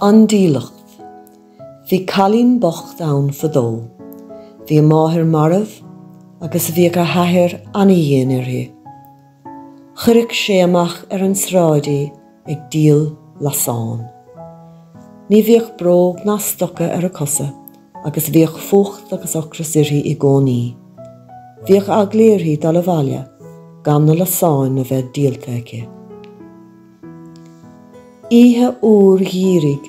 An díleacht. Bhí cailín bocht ann fadó. Bhí máthir marmh agus bhí go hathair anna dhéana arthaí. Chuirfeadh sé amach an sráidí ag díal lasán. Ní bhíoh bróg ná stocha a cosa, agus bhíoh fucht agus ocras irthaí i gcónaí. Bhíoh aglaí dal a bhaile, gan na lasáin a bheith díaltaice. Íthe úr dhírig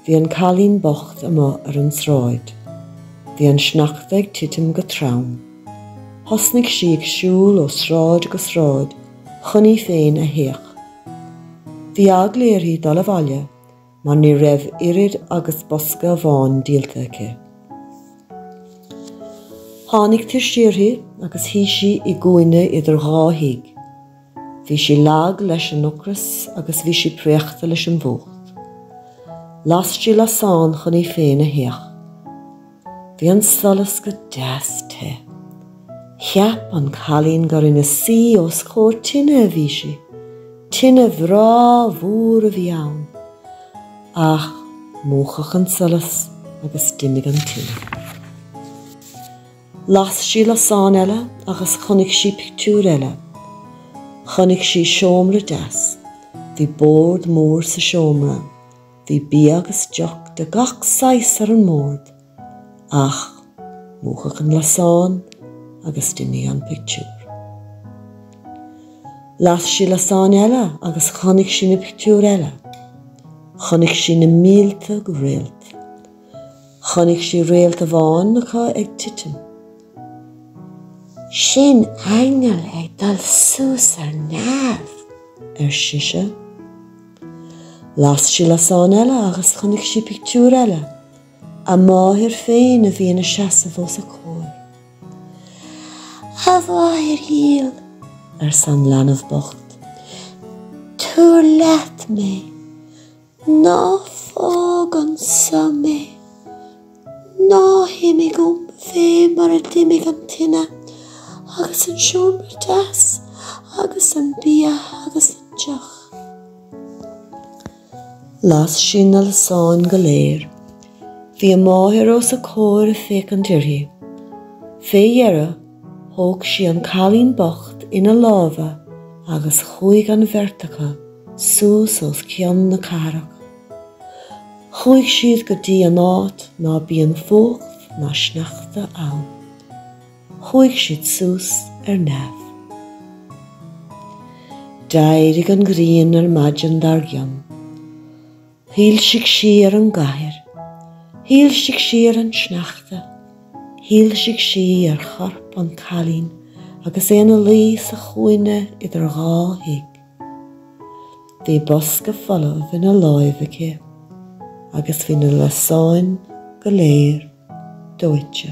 bhí an cailín bocht ama an sráid. Bhí an sneachta ag titim go trám. Thosnaigh sí ag siúil ó sráid go sráid, chunaí féin a thaoch. Bhí aglaí dal a bhaile, mar ní raibh irid agus bosca bháin díaltaice. Tháinig tíoirtí agus hí sí i gcuine idir gáthaigh. Bhí sí lag leis an ocras agus bhí sí preachta leis an bhuacht. Lastí lasán chunaí féin a thaoch. Bhí an solas go deas-te. Cheap an cailín gur ina sí os chóir tine a bhí sí. Tine bhrá mhúr a bhí ann. Ach, móchach an solas agus duine an tine. Las sí lasán eile agus chonig sí pictiúr eile. Chonig sí seomra deas. Bhí bord mór sa seomra. Bhí bí agus deach de gach sais ar an mórd. Ach, móchach an lasán agus duine an pictiúr. Las sí lasán eile agus chonig sí na pictiúr eile. Chonig sí na mílte go réalt. Chonig sí réalt a bháin nach ag titim. Sin angel ag dal sús ar neamh siise. Las sí lasán eile agus chonig sí pictiúr eile. A máthir féin a bhí na seasa fós a cóir. A bháthir híal san leanamh bocht. Túr leat mé, ná fág an sa mé. Ná himí gom fé mar a dimig an tine, agus an seomra deas, agus an bia, agus an deach. Las sí na lasán go léir. Bhí a máthir os a cóir a féic an dirthaí. Fé dhearra, thóg sí an cailín bocht ina lábha agus chuaigh an bheirteacha sús os ceann na carach. Chuaigh siad go dtí an áit ná bíonn fócht ná sneachta ann. Chuaigh siad sús ar neamh. D'éirigh an ghrian ar maidin dar gcionn. Thílsigh sí ar an gcathair. Thílsigh sí ar an sneachta. Thílsigh sí ar chorp an cailín agus éana lí sa chuine idir gáthaigh. Bhí bosca folamh ina láimhice agus bhí na lasáin go léir dóite.